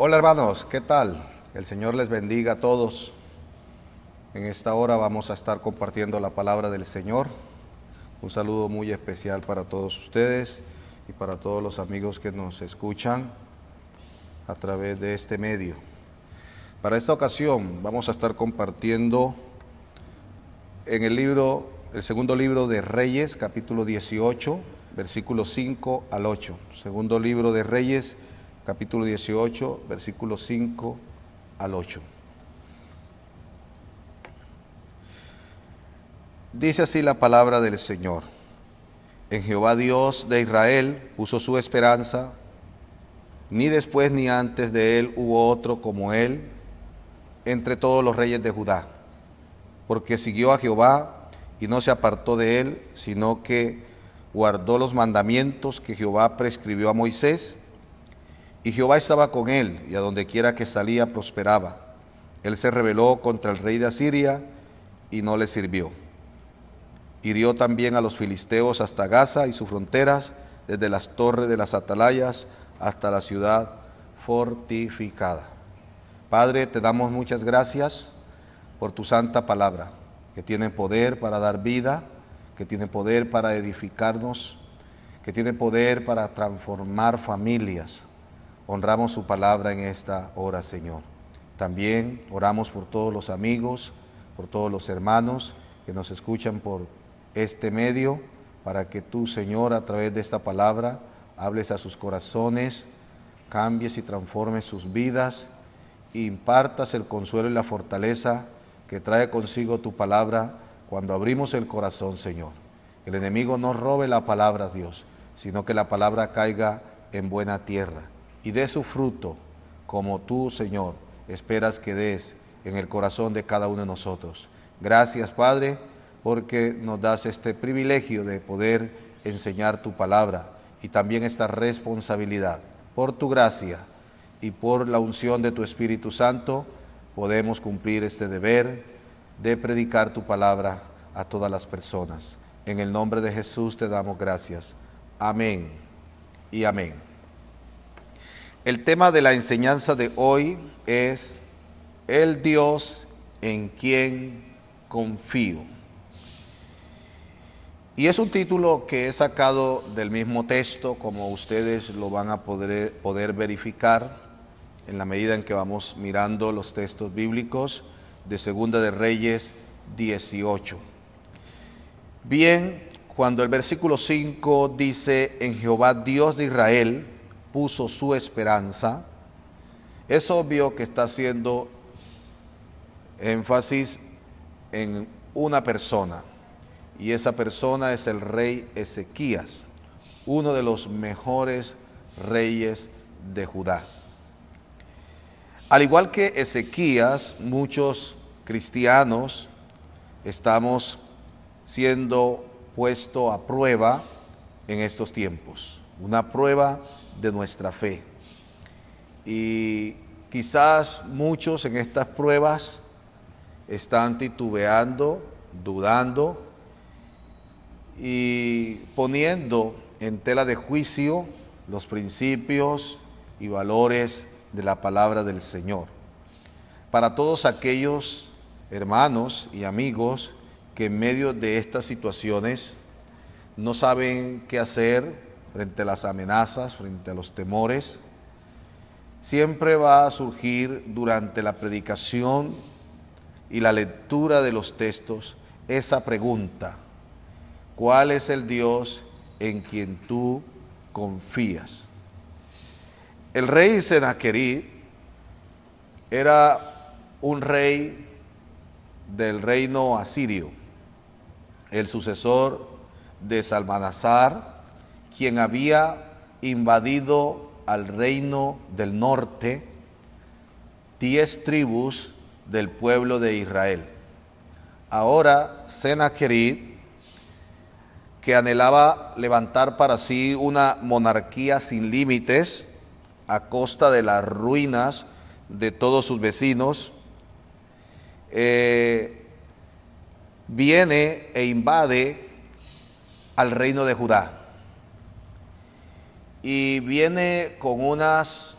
Hola hermanos, ¿qué tal? El Señor les bendiga a todos. En esta hora vamos a estar compartiendo la palabra del Señor. Un saludo muy especial para todos ustedes y para todos los amigos que nos escuchan a través de este medio. Para esta ocasión vamos a estar compartiendo en el segundo libro de Reyes, capítulo 18, versículos 5 al 8. Segundo libro de Reyes, capítulo 18, versículos 5 al 8. Dice así la palabra del Señor. En Jehová Dios de Israel puso su esperanza, ni después ni antes de él hubo otro como él entre todos los reyes de Judá, porque siguió a Jehová y no se apartó de él, sino que guardó los mandamientos que Jehová prescribió a Moisés. Y Jehová estaba con él, y a donde quiera que salía prosperaba. Él se rebeló contra el rey de Asiria y no le sirvió. Hirió también a los filisteos hasta Gaza y sus fronteras, desde las torres de las atalayas hasta la ciudad fortificada. Padre, te damos muchas gracias por tu santa palabra, que tiene poder para dar vida, que tiene poder para edificarnos, que tiene poder para transformar familias. Honramos su palabra en esta hora, Señor. También oramos por todos los amigos, por todos los hermanos que nos escuchan por este medio, para que tú, Señor, a través de esta palabra, hables a sus corazones, cambies y transformes sus vidas, e impartas el consuelo y la fortaleza que trae consigo tu palabra cuando abrimos el corazón, Señor. Que el enemigo no robe la palabra, Dios, sino que la palabra caiga en buena tierra y dé su fruto, como tú, Señor, esperas que des en el corazón de cada uno de nosotros. Gracias, Padre, porque nos das este privilegio de poder enseñar tu palabra y también esta responsabilidad. Por tu gracia y por la unción de tu Espíritu Santo, podemos cumplir este deber de predicar tu palabra a todas las personas. En el nombre de Jesús te damos gracias. Amén y amén. El tema de la enseñanza de hoy es el Dios en quien confío. Y es un título que he sacado del mismo texto, como ustedes lo van a poder verificar en la medida en que vamos mirando los textos bíblicos de Segunda de Reyes 18. Bien, cuando el versículo 5 dice, en Jehová Dios de Israel puso su esperanza, es obvio que está haciendo énfasis en una persona, y esa persona es el rey Ezequías, uno de los mejores reyes de Judá. Al igual que Ezequías, muchos cristianos estamos siendo puestos a prueba en estos tiempos, una prueba de nuestra fe. Y quizás muchos en estas pruebas están titubeando, dudando y poniendo en tela de juicio los principios y valores de la palabra del Señor. Para todos aquellos hermanos y amigos que en medio de estas situaciones no saben qué hacer frente a las amenazas, frente a los temores, siempre va a surgir durante la predicación y la lectura de los textos esa pregunta: ¿cuál es el Dios en quien tú confías? El rey Sennacherib era un rey del reino asirio, el sucesor de Salmanasar, quien había invadido al reino del norte 10 tribus del pueblo de Israel. Ahora Sennacherib, que anhelaba levantar para sí una monarquía sin límites a costa de las ruinas de todos sus vecinos, viene e invade al reino de Judá. Y viene con unas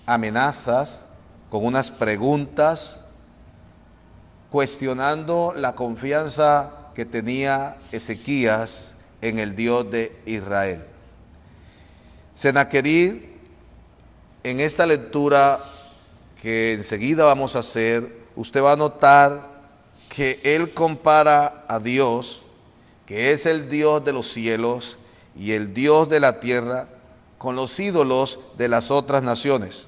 amenazas, con unas preguntas, cuestionando la confianza que tenía Ezequías en el Dios de Israel. Sennacherib, en esta lectura que enseguida vamos a hacer, usted va a notar que él compara a Dios, que es el Dios de los cielos y el Dios de la tierra, con los ídolos de las otras naciones,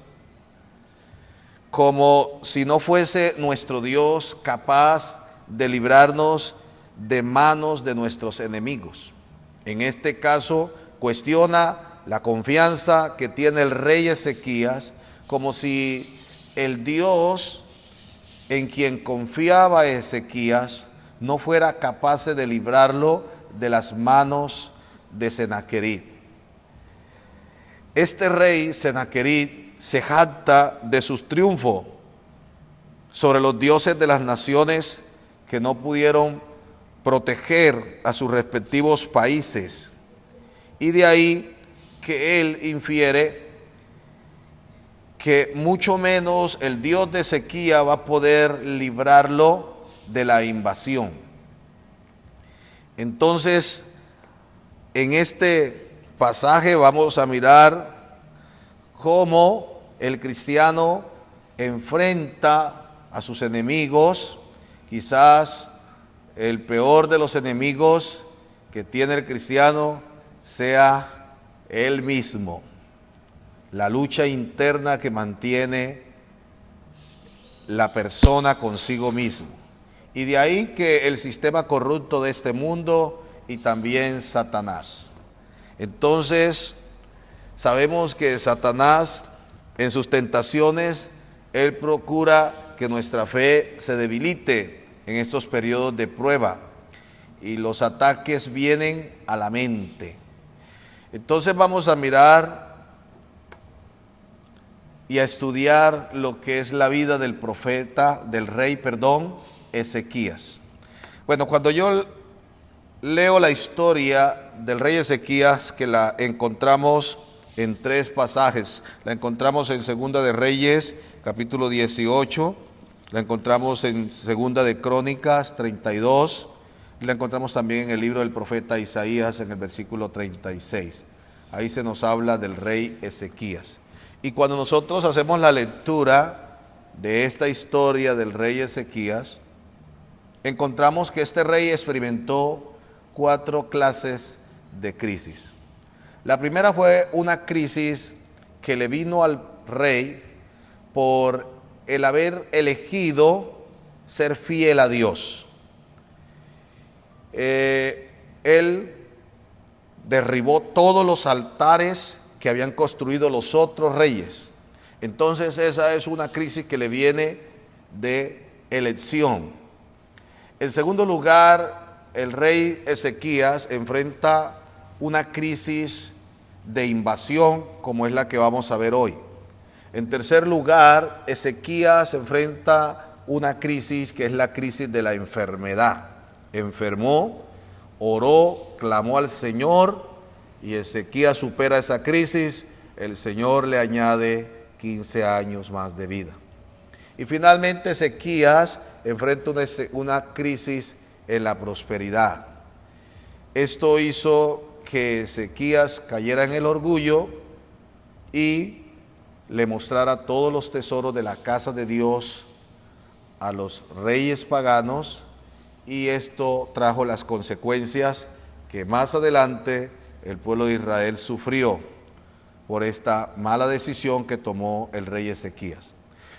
como si no fuese nuestro Dios capaz de librarnos de manos de nuestros enemigos. En este caso, cuestiona la confianza que tiene el rey Ezequías, como si el Dios en quien confiaba Ezequías no fuera capaz de librarlo de las manos de Sennacherib. Este rey Sennacherib se jacta de sus triunfos sobre los dioses de las naciones que no pudieron proteger a sus respectivos países. Y de ahí que él infiere que mucho menos el Dios de Ezequías va a poder librarlo de la invasión. Entonces, en este pasaje vamos a mirar cómo el cristiano enfrenta a sus enemigos. Quizás el peor de los enemigos que tiene el cristiano sea él mismo, la lucha interna que mantiene la persona consigo mismo. Y de ahí que el sistema corrupto de este mundo y también Satanás. Entonces, sabemos que Satanás en sus tentaciones, él procura que nuestra fe se debilite en estos periodos de prueba. Y los ataques vienen a la mente. Entonces vamos a mirar y a estudiar lo que es la vida del profeta, del rey, Ezequías. Bueno, cuando yo leo la historia del rey Ezequías, que la encontramos en 3 pasajes, la encontramos en Segunda de Reyes, capítulo 18, la encontramos en Segunda de Crónicas, 32, la encontramos también en el libro del profeta Isaías, en el versículo 36. Ahí se nos habla del rey Ezequías. Y cuando nosotros hacemos la lectura de esta historia del rey Ezequías, encontramos que este rey experimentó 4 clases de crisis. La primera fue una crisis que le vino al rey por el haber elegido ser fiel a Dios. Él derribó todos los altares que habían construido los otros reyes. Entonces esa es una crisis que le viene de elección. En segundo lugar, el rey Ezequías enfrenta una crisis de invasión, como es la que vamos a ver hoy. En tercer lugar, Ezequías enfrenta una crisis que es la crisis de la enfermedad. Enfermó, oró, clamó al Señor, y Ezequías supera esa crisis. El Señor le añade 15 años más de vida. Y finalmente Ezequías enfrenta una crisis en la prosperidad. Esto hizo que Ezequías cayera en el orgullo y le mostrara todos los tesoros de la casa de Dios a los reyes paganos, y esto trajo las consecuencias que más adelante el pueblo de Israel sufrió por esta mala decisión que tomó el rey Ezequías.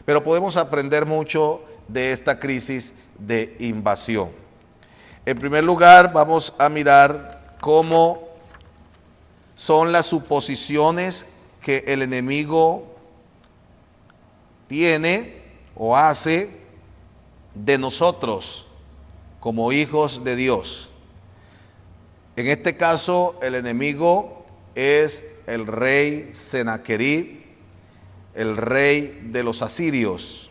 Pero podemos aprender mucho de esta crisis de invasión. En primer lugar, vamos a mirar cómo son las suposiciones que el enemigo tiene o hace de nosotros como hijos de Dios. En este caso, el enemigo es el rey Sennacherib, el rey de los asirios.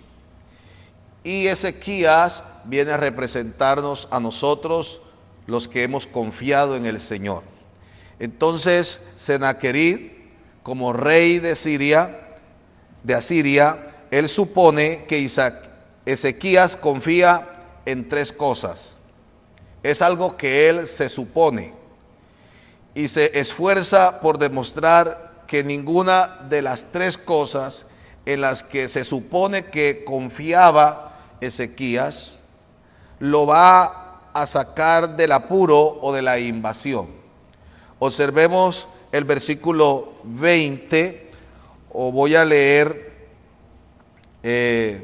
Y Ezequías viene a representarnos a nosotros, los que hemos confiado en el Señor. Entonces, Sennacherib, como rey de Siria, de Asiria, él supone que Ezequías confía en tres cosas. Es algo que él se supone y se esfuerza por demostrar que ninguna de las tres cosas en las que se supone que confiaba Ezequías lo va a sacar del apuro o de la invasión. Observemos el versículo 20, o voy a leer el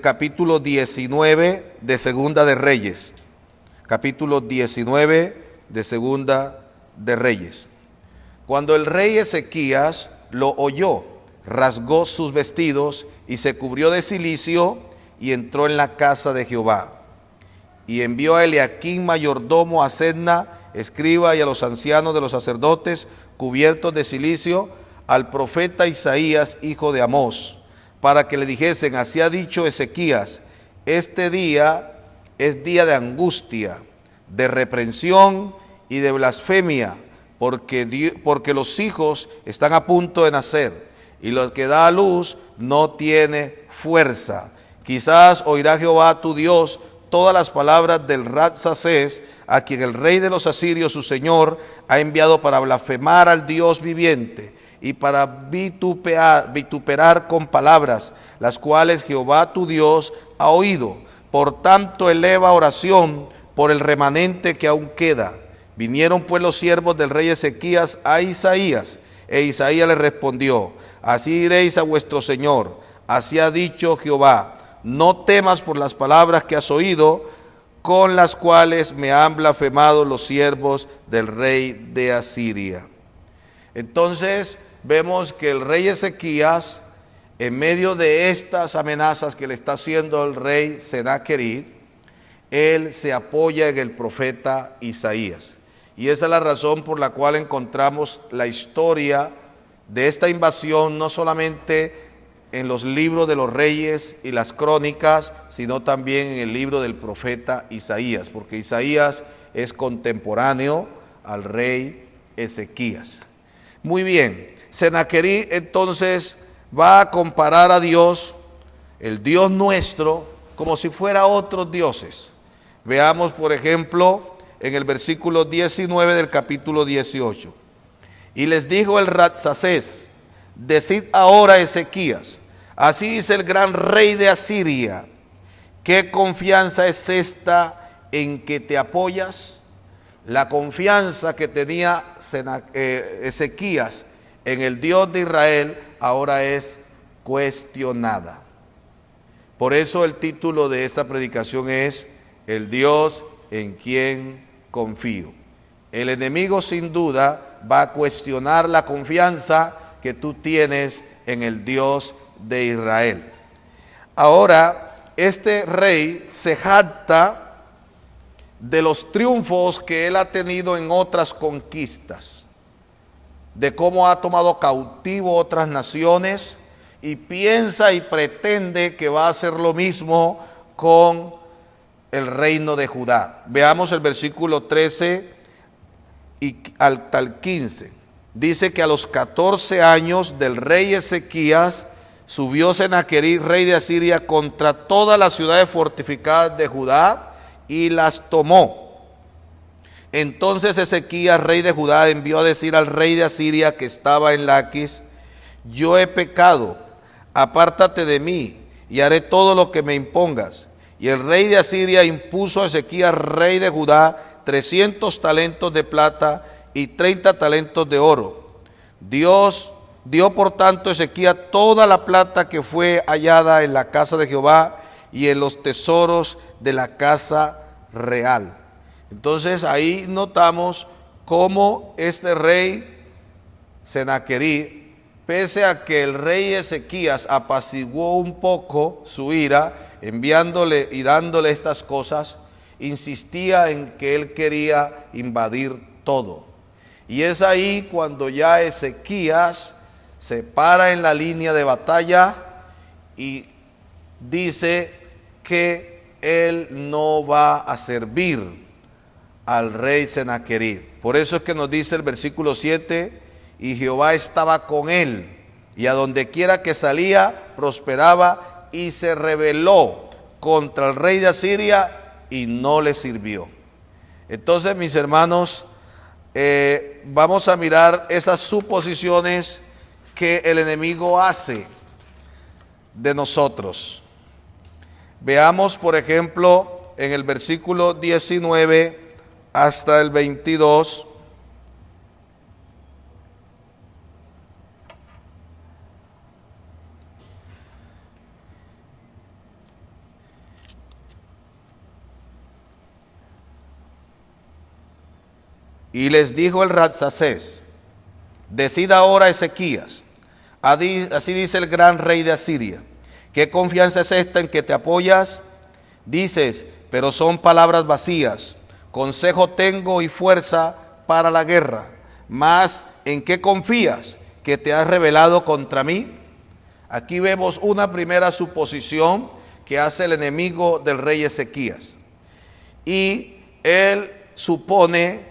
capítulo 19 de Segunda de Reyes. Capítulo 19 de Segunda de Reyes. Cuando el rey Ezequías lo oyó, rasgó sus vestidos y se cubrió de cilicio y entró en la casa de Jehová. Y envió a Eliaquim mayordomo, a Sebna escriba y a los ancianos de los sacerdotes cubiertos de cilicio, al profeta Isaías, hijo de Amós, para que le dijesen: así ha dicho Ezequías, este día es día de angustia, de reprensión y de blasfemia, porque los hijos están a punto de nacer, y los que da a luz no tiene fuerza. Quizás oirá Jehová tu Dios todas las palabras del Rabsacés, a quien el rey de los asirios, su señor, ha enviado para blasfemar al Dios viviente y para vituperar con palabras, las cuales Jehová tu Dios ha oído. Por tanto, eleva oración por el remanente que aún queda. Vinieron pues los siervos del rey Ezequías a Isaías, e Isaías le respondió: así diréis a vuestro señor, así ha dicho Jehová, no temas por las palabras que has oído, con las cuales me han blasfemado los siervos del rey de Asiria. Entonces vemos que el rey Ezequías, en medio de estas amenazas que le está haciendo el rey Sennacherib, él se apoya en el profeta Isaías. Y esa es la razón por la cual encontramos la historia de esta invasión, no solamente en los libros de los reyes y las crónicas, sino también en el libro del profeta Isaías, porque Isaías es contemporáneo al rey Ezequías. Muy bien, Sennacherib entonces va a comparar a Dios, el Dios nuestro, como si fuera otros dioses. Veamos, por ejemplo, en el versículo 19 del capítulo 18. Y les dijo el Rabsacés: decid ahora a Ezequías, así dice el gran rey de Asiria, ¿qué confianza es esta en que te apoyas? La confianza que tenía Ezequías en el Dios de Israel ahora es cuestionada. Por eso el título de esta predicación es: el Dios en quien confío. El enemigo sin duda va a cuestionar la confianza que tú tienes en el Dios de Israel. Ahora, este rey se jacta de los triunfos que él ha tenido en otras conquistas, de cómo ha tomado cautivo otras naciones, y piensa y pretende que va a hacer lo mismo con el reino de Judá. Veamos el versículo 13 y hasta el 15. Dice que a los 14 años del rey Ezequías subió Sennacherib, rey de Asiria, contra todas las ciudades fortificadas de Judá y las tomó. Entonces Ezequías, rey de Judá, envió a decir al rey de Asiria que estaba en Laquis: yo he pecado, apártate de mí y haré todo lo que me impongas. Y el rey de Asiria impuso a Ezequías, rey de Judá, 300 talentos de plata y 30 talentos de oro. Dios dio por tanto a Ezequías toda la plata que fue hallada en la casa de Jehová y en los tesoros de la casa real. Entonces ahí notamos cómo este rey Sennacherib, pese a que el rey Ezequías apaciguó un poco su ira, enviándole y dándole estas cosas, insistía en que él quería invadir todo. Y es ahí cuando ya Ezequías se para en la línea de batalla y dice que él no va a servir al rey Sennacherib. Por eso es que nos dice el versículo 7: y Jehová estaba con él y a donde quiera que salía prosperaba, y se rebeló contra el rey de Asiria y no le sirvió. Entonces, mis hermanos, vamos a mirar esas suposiciones que el enemigo hace de nosotros. Veamos, por ejemplo, en el versículo 19 hasta el 22. Y les dijo el Rabsacés: decida ahora Ezequías, así dice el gran rey de Asiria, ¿qué confianza es esta en que te apoyas? Dices, pero son palabras vacías. Consejo tengo y fuerza para la guerra. Mas, ¿en qué confías? ¿Que te has rebelado contra mí? Aquí vemos una primera suposición que hace el enemigo del rey Ezequías. Y él supone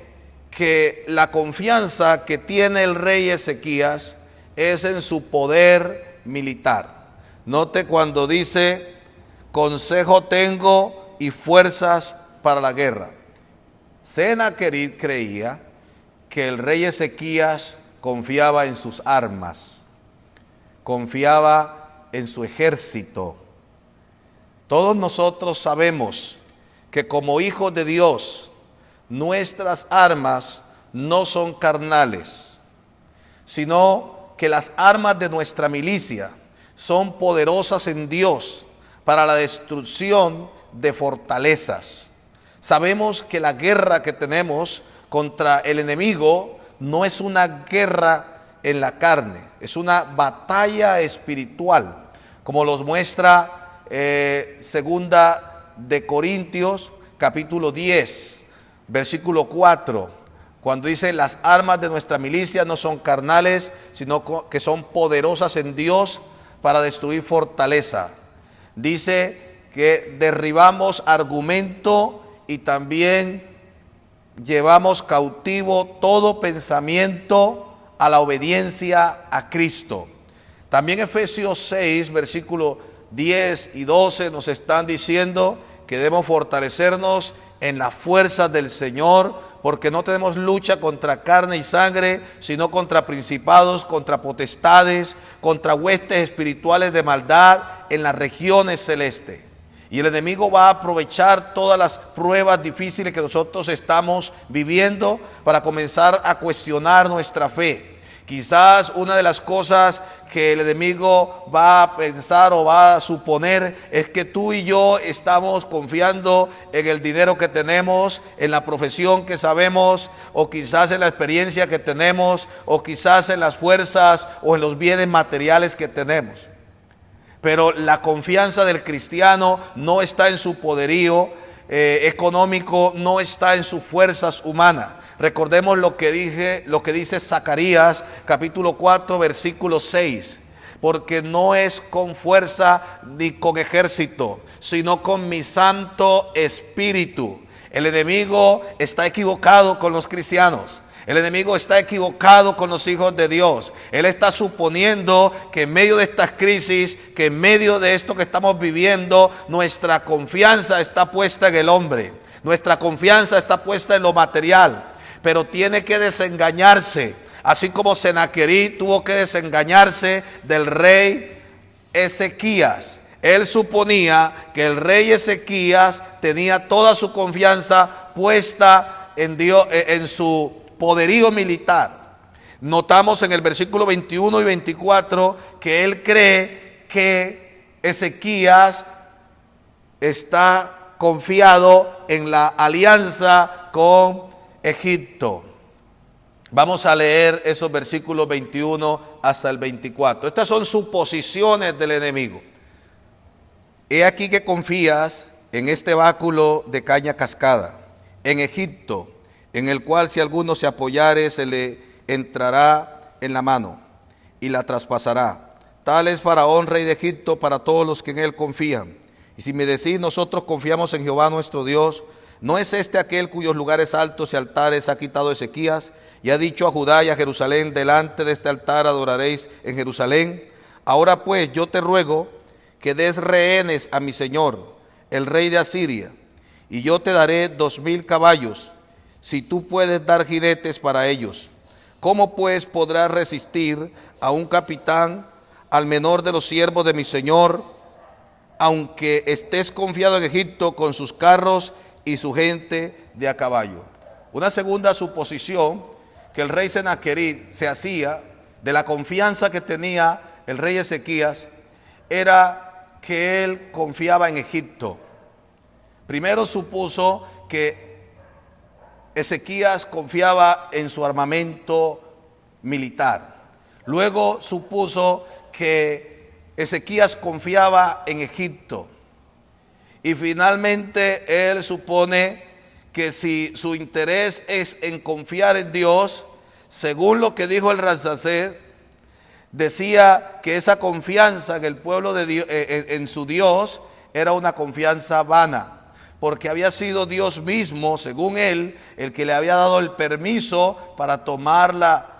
que la confianza que tiene el rey Ezequías es en su poder militar. Note cuando dice, consejo tengo y fuerzas para la guerra. Sennacherib creía que el rey Ezequías confiaba en sus armas, confiaba en su ejército. Todos nosotros sabemos que como hijos de Dios, nuestras armas no son carnales, sino que las armas de nuestra milicia son poderosas en Dios para la destrucción de fortalezas. Sabemos que la guerra que tenemos contra el enemigo no es una guerra en la carne, es una batalla espiritual, como los muestra segunda de Corintios capítulo 10. Versículo 4, cuando dice, las armas de nuestra milicia no son carnales, sino que son poderosas en Dios para destruir fortaleza. Dice que derribamos argumento y también llevamos cautivo todo pensamiento a la obediencia a Cristo. También Efesios 6, versículo 10 y 12 nos están diciendo que debemos fortalecernos en la fuerza del Señor, porque no tenemos lucha contra carne y sangre, sino contra principados, contra potestades, contra huestes espirituales de maldad en las regiones celestes. Y el enemigo va a aprovechar todas las pruebas difíciles que nosotros estamos viviendo para comenzar a cuestionar nuestra fe. Quizás una de las cosas que el enemigo va a pensar o va a suponer es que tú y yo estamos confiando en el dinero que tenemos, en la profesión que sabemos, o quizás en la experiencia que tenemos, o quizás en las fuerzas o en los bienes materiales que tenemos. Pero la confianza del cristiano no está en su poderío económico, no está en sus fuerzas humanas. Recordemos lo que dice Zacarías capítulo 4 versículo 6. Porque no es con fuerza ni con ejército, sino con mi Santo Espíritu. El enemigo está equivocado con los cristianos. El enemigo está equivocado con los hijos de Dios. Él está suponiendo que en medio de estas crisis, que en medio de esto que estamos viviendo, nuestra confianza está puesta en el hombre. Nuestra confianza está puesta en lo material. Pero tiene que desengañarse. Así como Sennacherib tuvo que desengañarse del rey Ezequías. Él suponía que el rey Ezequías tenía toda su confianza puesta en Dios, en su poderío militar. Notamos en el versículo 21 y 24 que él cree que Ezequías está confiado en la alianza con Egipto. Vamos a leer esos versículos 21 hasta el 24. Estas son suposiciones del enemigo. He aquí que confías en este báculo de caña cascada, en Egipto, en el cual si alguno se apoyare, se le entrará en la mano y la traspasará. Tal es Faraón, rey de Egipto, para todos los que en él confían. Y si me decís, nosotros confiamos en Jehová nuestro Dios, ¿no es este aquel cuyos lugares altos y altares ha quitado Ezequías? Y ha dicho a Judá y a Jerusalén: delante de este altar adoraréis en Jerusalén. Ahora pues yo te ruego que des rehenes a mi señor, el rey de Asiria, y yo te daré 2000 caballos, si tú puedes dar jinetes para ellos. ¿Cómo pues podrás resistir a un capitán, al menor de los siervos de mi señor, aunque estés confiado en Egipto con sus carros y su gente de a caballo? Una segunda suposición que el rey Sennacherib se hacía de la confianza que tenía el rey Ezequías era que él confiaba en Egipto. Primero supuso que Ezequías confiaba en su armamento militar. Luego supuso que Ezequías confiaba en Egipto. Y finalmente él supone que si su interés es en confiar en Dios, según lo que dijo el Rabsaces, decía que esa confianza en el pueblo de Dios, en su Dios, era una confianza vana, porque había sido Dios mismo, según él, el que le había dado el permiso para tomar la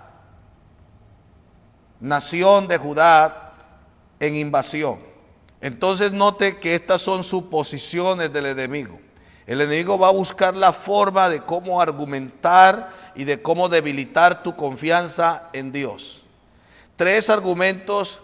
nación de Judá en invasión. Entonces note que estas son suposiciones del enemigo. El enemigo va a buscar la forma de cómo argumentar y de cómo debilitar tu confianza en Dios. 3 argumentos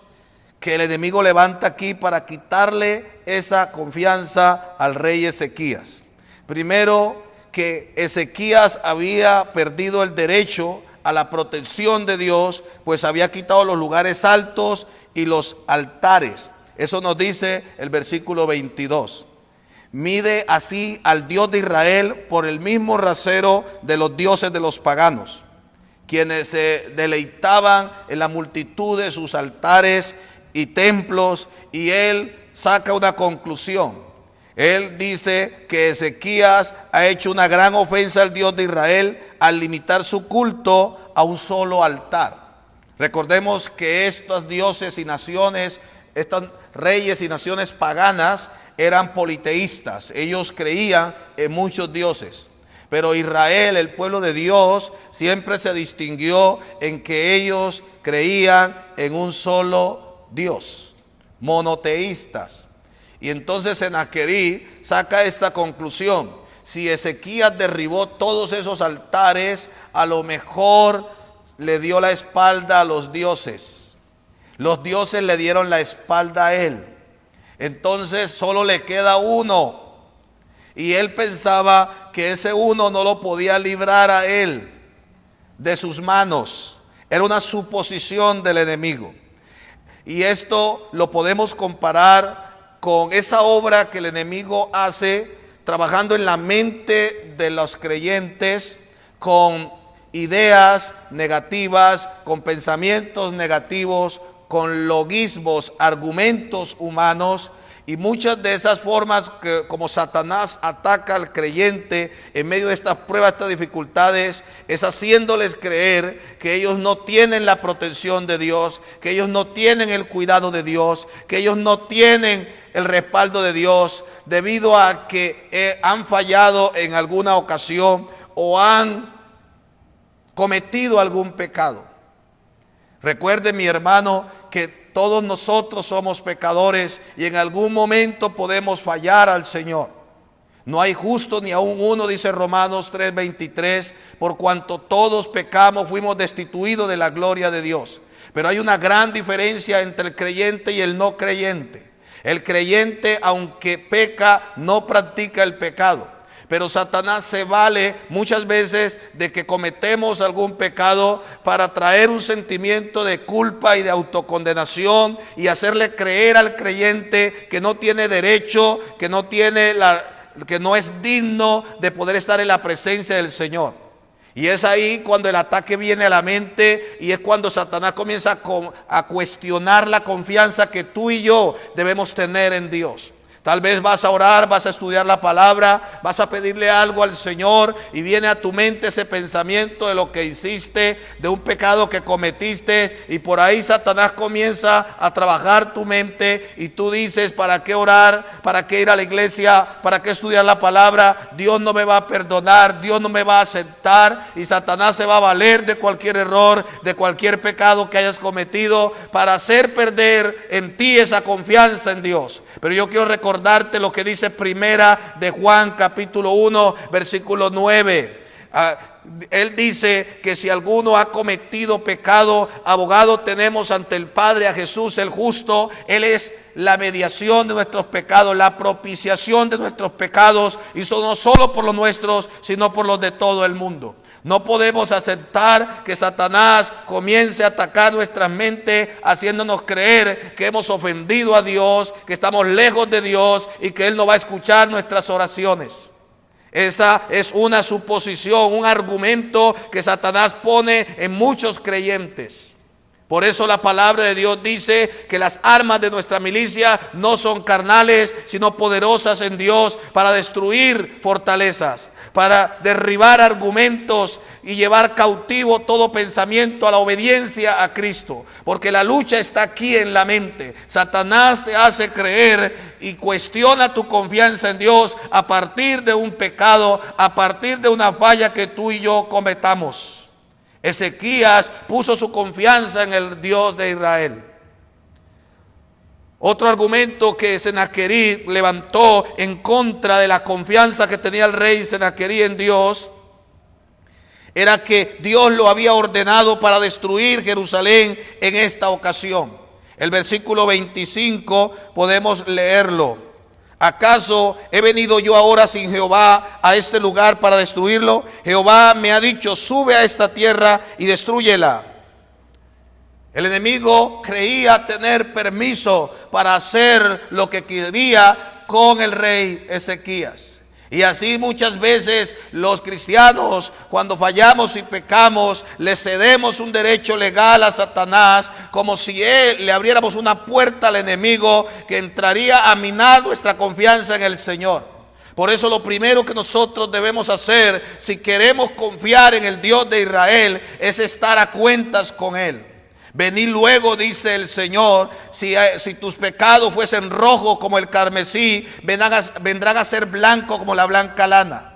que el enemigo levanta aquí para quitarle esa confianza al rey Ezequías. Primero, que Ezequías había perdido el derecho a la protección de Dios, pues había quitado los lugares altos y los altares. Eso nos dice el versículo 22. Mide así al Dios de Israel por el mismo rasero de los dioses de los paganos, quienes se deleitaban en la multitud de sus altares y templos. Y él saca una conclusión. Él dice que Ezequías ha hecho una gran ofensa al Dios de Israel al limitar su culto a un solo altar. Recordemos que estos dioses y naciones, estos reyes y naciones paganas eran politeístas. Ellos creían en muchos dioses. Pero Israel, el pueblo de Dios, siempre se distinguió en que ellos creían en un solo Dios, monoteístas. Y entonces Sennacherib saca esta conclusión: si Ezequías derribó todos esos altares, a lo mejor le dio la espalda a los dioses. Los dioses le dieron la espalda a él. Entonces solo le queda uno. Y él pensaba que ese uno no lo podía librar a él de sus manos. Era una suposición del enemigo. Y esto lo podemos comparar con esa obra que el enemigo hace trabajando en la mente de los creyentes con ideas negativas, con pensamientos negativos, con logismos, argumentos humanos. Y muchas de esas formas que como Satanás ataca al creyente en medio de estas pruebas, estas dificultades, es haciéndoles creer que ellos no tienen la protección de Dios, que ellos no tienen el cuidado de Dios, que ellos no tienen el respaldo de Dios, debido a que han fallado en alguna ocasión o han cometido algún pecado. Recuerde, mi hermano, que todos nosotros somos pecadores y en algún momento podemos fallar al Señor. No hay justo ni aun uno, dice Romanos 3:23, por cuanto todos pecamos, fuimos destituidos de la gloria de Dios. Pero hay una gran diferencia entre el creyente y el no creyente. El creyente, aunque peca, no practica el pecado. Pero Satanás se vale muchas veces de que cometemos algún pecado para traer un sentimiento de culpa y de autocondenación y hacerle creer al creyente que no tiene derecho, que no es digno de poder estar en la presencia del Señor. Y es ahí cuando el ataque viene a la mente y es cuando Satanás comienza a cuestionar la confianza que tú y yo debemos tener en Dios. Tal vez vas a orar, vas a estudiar la palabra, vas a pedirle algo al Señor y viene a tu mente ese pensamiento de lo que hiciste, de un pecado que cometiste, y por ahí Satanás comienza a trabajar tu mente y tú dices: ¿para qué orar? ¿Para qué ir a la iglesia? ¿Para qué estudiar la palabra? Dios no me va a perdonar, Dios no me va a aceptar, y Satanás se va a valer de cualquier error, de cualquier pecado que hayas cometido para hacer perder en ti esa confianza en Dios. Pero yo quiero recordarte lo que dice Primera de Juan capítulo 1 versículo 9. Él dice que si alguno ha cometido pecado, abogado tenemos ante el Padre a Jesús el justo. Él es la mediación de nuestros pecados, la propiciación de nuestros pecados, y eso no solo por los nuestros, sino por los de todo el mundo. No podemos aceptar que Satanás comience a atacar nuestra mente, haciéndonos creer que hemos ofendido a Dios, que estamos lejos de Dios y que Él no va a escuchar nuestras oraciones. Esa es una suposición, un argumento que Satanás pone en muchos creyentes. Por eso la palabra de Dios dice que las armas de nuestra milicia no son carnales, sino poderosas en Dios para destruir fortalezas, para derribar argumentos y llevar cautivo todo pensamiento a la obediencia a Cristo. Porque la lucha está aquí en la mente. Satanás te hace creer y cuestiona tu confianza en Dios a partir de un pecado, a partir de una falla que tú y yo cometamos. Ezequías puso su confianza en el Dios de Israel. Otro argumento que Sennacherib levantó en contra de la confianza que tenía el rey Sennacherib en Dios era que Dios lo había ordenado para destruir Jerusalén en esta ocasión. El versículo 25 podemos leerlo. ¿Acaso he venido yo ahora sin Jehová a este lugar para destruirlo? Jehová me ha dicho: sube a esta tierra y destrúyela. El enemigo creía tener permiso para hacer lo que quería con el rey Ezequías. Y así muchas veces los cristianos, cuando fallamos y pecamos, le cedemos un derecho legal a Satanás, como si le abriéramos una puerta al enemigo que entraría a minar nuestra confianza en el Señor. Por eso lo primero que nosotros debemos hacer, si queremos confiar en el Dios de Israel, es estar a cuentas con Él. Venid luego, dice el Señor, si tus pecados fuesen rojos como el carmesí, vendrán a ser blancos como la blanca lana.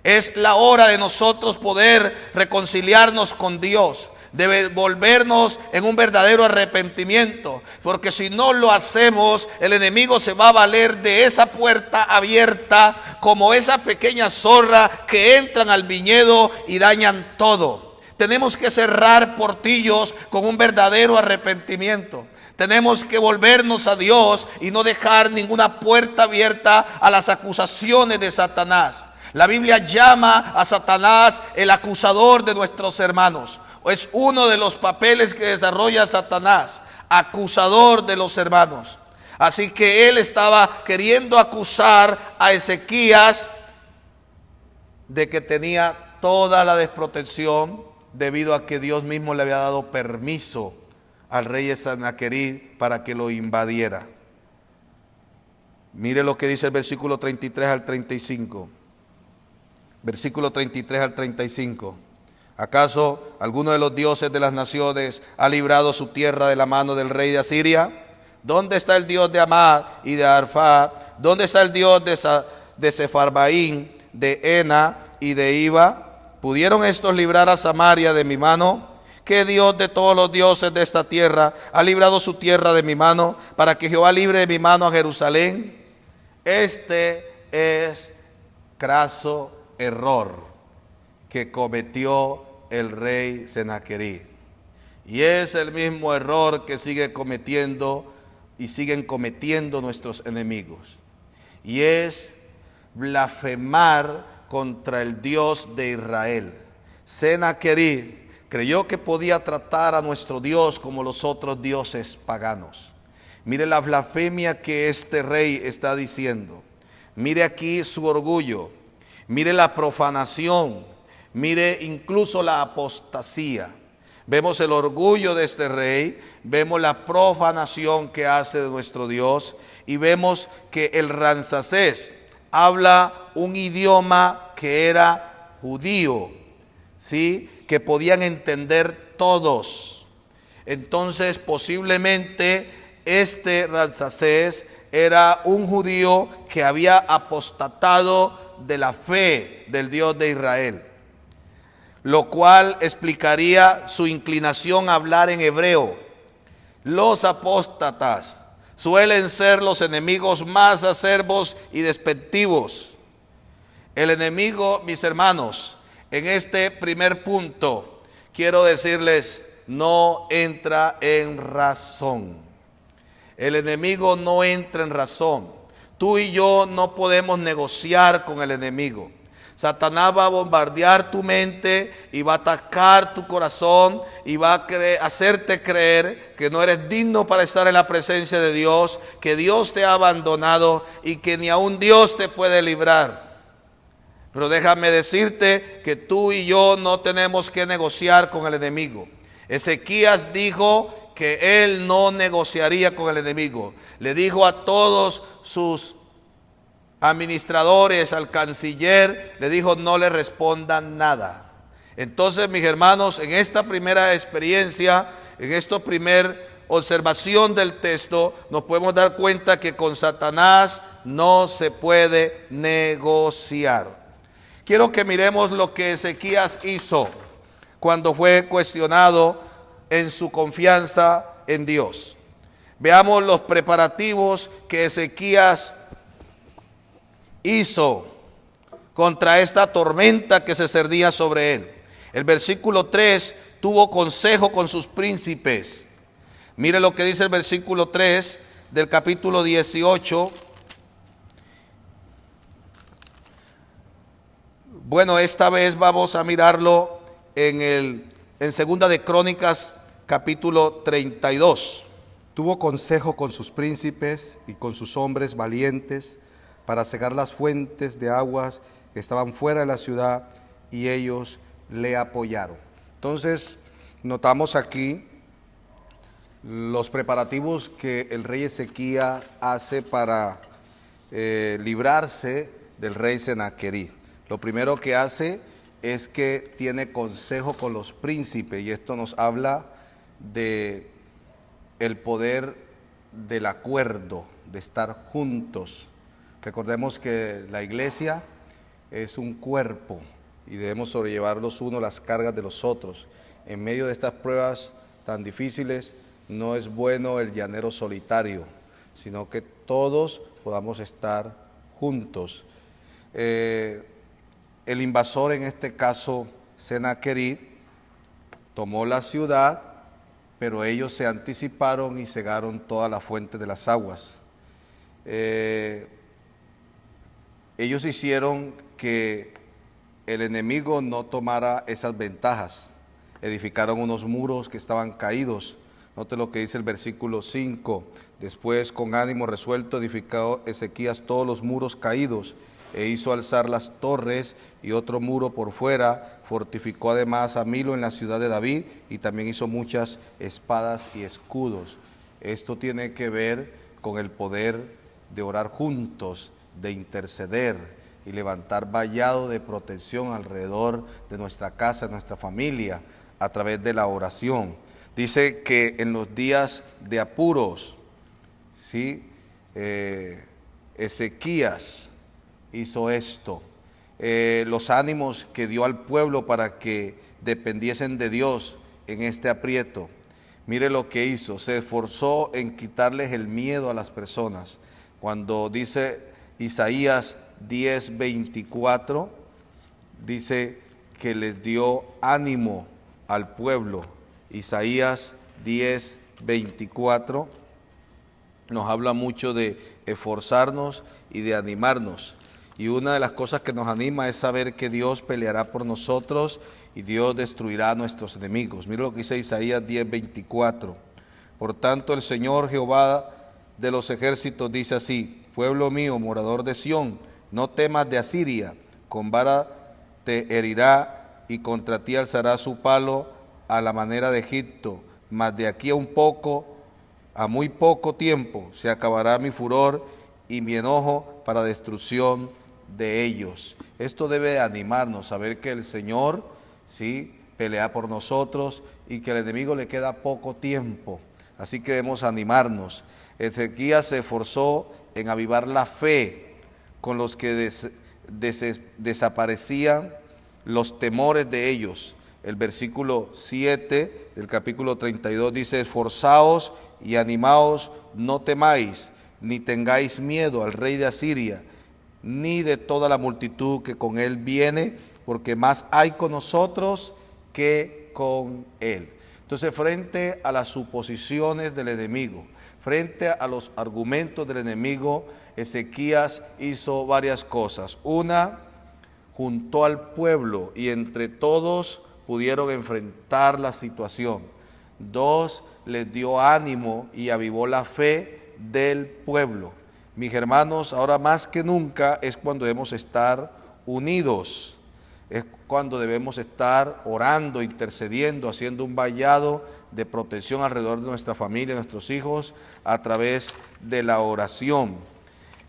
Es la hora de nosotros poder reconciliarnos con Dios, de volvernos en un verdadero arrepentimiento, porque si no lo hacemos, el enemigo se va a valer de esa puerta abierta como esa pequeña zorra que entran al viñedo y dañan todo. Tenemos que cerrar portillos con un verdadero arrepentimiento. Tenemos que volvernos a Dios y no dejar ninguna puerta abierta a las acusaciones de Satanás. La Biblia llama a Satanás el acusador de nuestros hermanos. Es uno de los papeles que desarrolla Satanás, acusador de los hermanos. Así que él estaba queriendo acusar a Ezequías de que tenía toda la desprotección, debido a que Dios mismo le había dado permiso al rey Sennacherib para que lo invadiera. Mire lo que dice el versículo 33 al 35. Versículo 33 al 35. ¿Acaso alguno de los dioses de las naciones ha librado su tierra de la mano del rey de Asiria? ¿Dónde está el Dios de Amad y de Arfad? ¿Dónde está el Dios de Sefarbaín, de Ena y de Iva? ¿Pudieron estos librar a Samaria de mi mano? ¿Qué Dios de todos los dioses de esta tierra ha librado su tierra de mi mano, para que Jehová libre de mi mano a Jerusalén? Este es craso error que cometió el rey Sennacherib. Y es el mismo error que sigue cometiendo y siguen cometiendo nuestros enemigos. Y es blasfemar contra el Dios de Israel. Sennacherib creyó que podía tratar a nuestro Dios como los otros dioses paganos. Mire la blasfemia que este rey está diciendo. Mire aquí su orgullo. Mire la profanación. Mire incluso la apostasía. Vemos el orgullo de este rey, vemos la profanación que hace de nuestro Dios y vemos que el Ramsés habla un idioma que era judío, ¿sí? Que podían entender todos. Entonces posiblemente este Ramsés era un judío que había apostatado de la fe del Dios de Israel, lo cual explicaría su inclinación a hablar en hebreo. Los apóstatas suelen ser los enemigos más acerbos y despectivos. El enemigo, mis hermanos, en este primer punto, quiero decirles, no entra en razón. El enemigo no entra en razón. Tú y yo no podemos negociar con el enemigo. Satanás va a bombardear tu mente y va a atacar tu corazón y va a hacerte creer que no eres digno para estar en la presencia de Dios, que Dios te ha abandonado y que ni aun Dios te puede librar. Pero déjame decirte que tú y yo no tenemos que negociar con el enemigo. Ezequías dijo que él no negociaría con el enemigo. Le dijo a todos sus administradores, al canciller, le dijo no le respondan nada. Entonces, mis hermanos, en esta primera experiencia, en esta primera observación del texto, nos podemos dar cuenta que con Satanás no se puede negociar. Quiero que miremos lo que Ezequías hizo cuando fue cuestionado en su confianza en Dios. Veamos los preparativos que Ezequías hizo contra esta tormenta que se cernía sobre él. El versículo 3, tuvo consejo con sus príncipes. Mire lo que dice el versículo 3 del capítulo 18. Bueno, esta vez vamos a mirarlo en Segunda de Crónicas, capítulo 32. Tuvo consejo con sus príncipes y con sus hombres valientes para cegar las fuentes de aguas que estaban fuera de la ciudad, y ellos le apoyaron. Entonces, notamos aquí los preparativos que el rey Ezequías hace para librarse del rey Sennacherib. Lo primero que hace es que tiene consejo con los príncipes, y esto nos habla de el poder del acuerdo, de estar juntos. Recordemos que la iglesia es un cuerpo y debemos sobrellevar los unos las cargas de los otros. En medio de estas pruebas tan difíciles, no es bueno el llanero solitario, sino que todos podamos estar juntos. El invasor, en este caso Sennacherib, tomó la ciudad, pero ellos se anticiparon y cegaron toda la fuente de las aguas. Ellos hicieron que el enemigo no tomara esas ventajas. Edificaron unos muros que estaban caídos. Note lo que dice el versículo 5. Después, con ánimo resuelto, edificó Ezequías todos los muros caídos, e hizo alzar las torres y otro muro por fuera. Fortificó además a Milo en la ciudad de David, y también hizo muchas espadas y escudos. Esto tiene que ver con el poder de orar juntos, de interceder y levantar vallado de protección alrededor de nuestra casa, de nuestra familia, a través de la oración. Dice que en los días de apuros, ¿sí? Ezequías hizo esto. Los ánimos que dio al pueblo para que dependiesen de Dios en este aprieto. Mire lo que hizo, se esforzó en quitarles el miedo a las personas. Cuando dice Isaías 10:24, dice que les dio ánimo al pueblo. Isaías 10:24 nos habla mucho de esforzarnos y de animarnos. Y una de las cosas que nos anima es saber que Dios peleará por nosotros y Dios destruirá a nuestros enemigos. Mira lo que dice Isaías 10:24. Por tanto, el Señor Jehová de los ejércitos dice así: pueblo mío, morador de Sión, no temas de Asiria, con vara te herirá y contra ti alzará su palo a la manera de Egipto, mas de aquí a muy poco tiempo, se acabará mi furor y mi enojo para destrucción de ellos. Esto debe animarnos, saber que el Señor, sí, pelea por nosotros y que al enemigo le queda poco tiempo. Así que debemos animarnos. Ezequías se esforzó en avivar la fe con los que desaparecían los temores de ellos. El versículo 7 del capítulo 32 dice: esforzaos y animaos, no temáis, ni tengáis miedo al rey de Asiria, ni de toda la multitud que con él viene, porque más hay con nosotros que con él. Entonces, frente a las suposiciones del enemigo, frente a los argumentos del enemigo, Ezequías hizo varias cosas. Una, juntó al pueblo y entre todos pudieron enfrentar la situación. Dos, les dio ánimo y avivó la fe del pueblo. Mis hermanos, ahora más que nunca es cuando debemos estar unidos, es cuando debemos estar orando, intercediendo, haciendo un vallado de protección alrededor de nuestra familia, de nuestros hijos, a través de la oración.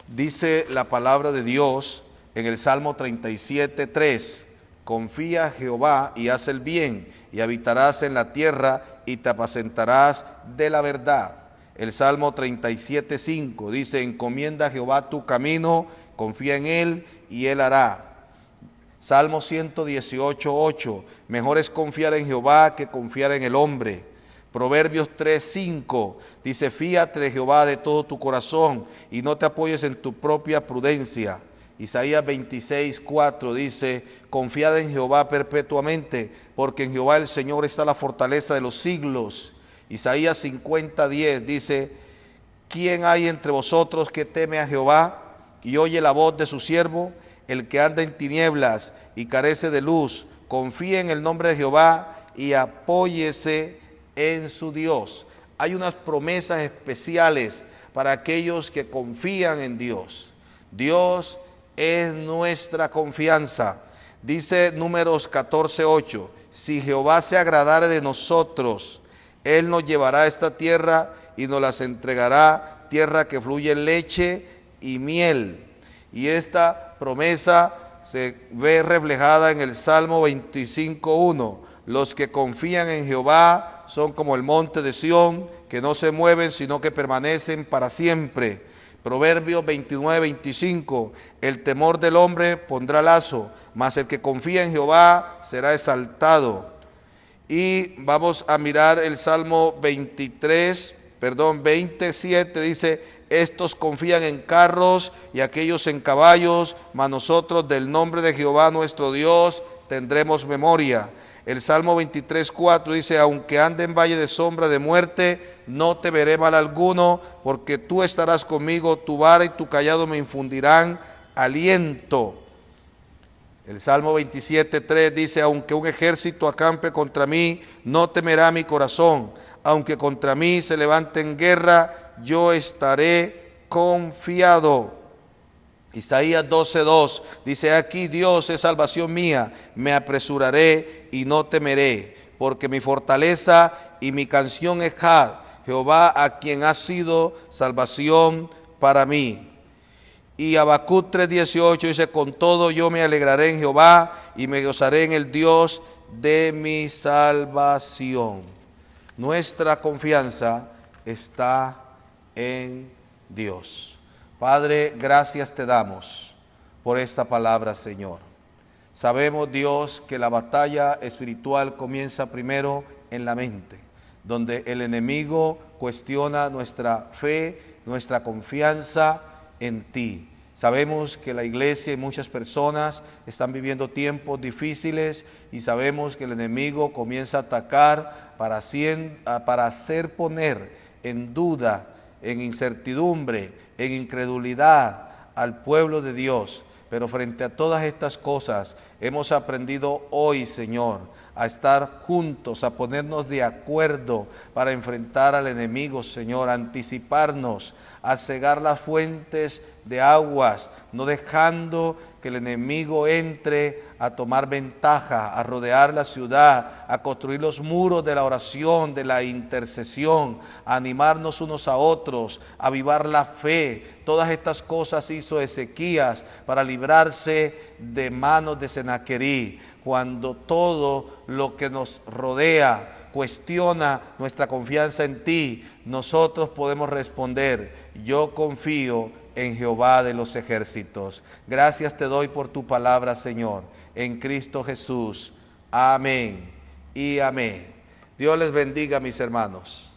Dice la palabra de Dios en el Salmo 37:3, confía en Jehová y haz el bien, y habitarás en la tierra y te apacentarás de la verdad. El Salmo 37:5 dice, encomienda a Jehová tu camino, confía en él y él hará. Salmo 118:8, mejor es confiar en Jehová que confiar en el hombre. Proverbios 3:5 dice, fíate de Jehová de todo tu corazón y no te apoyes en tu propia prudencia. Isaías 26:4 dice, confiad en Jehová perpetuamente, porque en Jehová el Señor está la fortaleza de los siglos. Isaías 50:10 dice, ¿quién hay entre vosotros que teme a Jehová y oye la voz de su siervo? El que anda en tinieblas y carece de luz, confíe en el nombre de Jehová y apóyese en su Dios. Hay unas promesas especiales para aquellos que confían en Dios. Dios es nuestra confianza. Dice Números 14:8, si Jehová se agradare de nosotros, Él nos llevará a esta tierra y nos las entregará, tierra que fluye leche y miel. Y esta promesa se ve reflejada en el Salmo 25:1. Los que confían en Jehová son como el monte de Sión, que no se mueven, sino que permanecen para siempre. Proverbios 29:25, el temor del hombre pondrá lazo, mas el que confía en Jehová será exaltado. Y vamos a mirar el Salmo 27, dice, estos confían en carros y aquellos en caballos, mas nosotros del nombre de Jehová nuestro Dios tendremos memoria. El Salmo 23:4 dice, aunque ande en valle de sombra de muerte, no temeré mal alguno, porque tú estarás conmigo, tu vara y tu cayado me infundirán aliento. El Salmo 27:3 dice, aunque un ejército acampe contra mí, no temerá mi corazón. Aunque contra mí se levante en guerra, yo estaré confiado. Isaías 12:2 dice, aquí Dios es salvación mía, me apresuraré y no temeré, porque mi fortaleza y mi canción es Jehová, a quien ha sido salvación para mí. Y Habacuc 3:18 dice, con todo yo me alegraré en Jehová y me gozaré en el Dios de mi salvación. Nuestra confianza está en Dios. Padre, gracias te damos por esta palabra, Señor. Sabemos, Dios, que la batalla espiritual comienza primero en la mente, donde el enemigo cuestiona nuestra fe, nuestra confianza en ti. Sabemos que la iglesia y muchas personas están viviendo tiempos difíciles y sabemos que el enemigo comienza a atacar para hacer poner en duda, en incertidumbre, en incredulidad al pueblo de Dios. Pero frente a todas estas cosas hemos aprendido hoy, Señor, a estar juntos, a ponernos de acuerdo para enfrentar al enemigo, Señor, a anticiparnos, a cegar las fuentes de aguas, no dejando que el enemigo entre a tomar ventaja, a rodear la ciudad, a construir los muros de la oración, de la intercesión, a animarnos unos a otros, a avivar la fe. Todas estas cosas hizo Ezequías para librarse de manos de Senaquerí. Cuando todo lo que nos rodea cuestiona nuestra confianza en ti, nosotros podemos responder: yo confío en Jehová de los ejércitos. Gracias te doy por tu palabra, Señor, en Cristo Jesús. Amén y amén. Dios les bendiga, mis hermanos.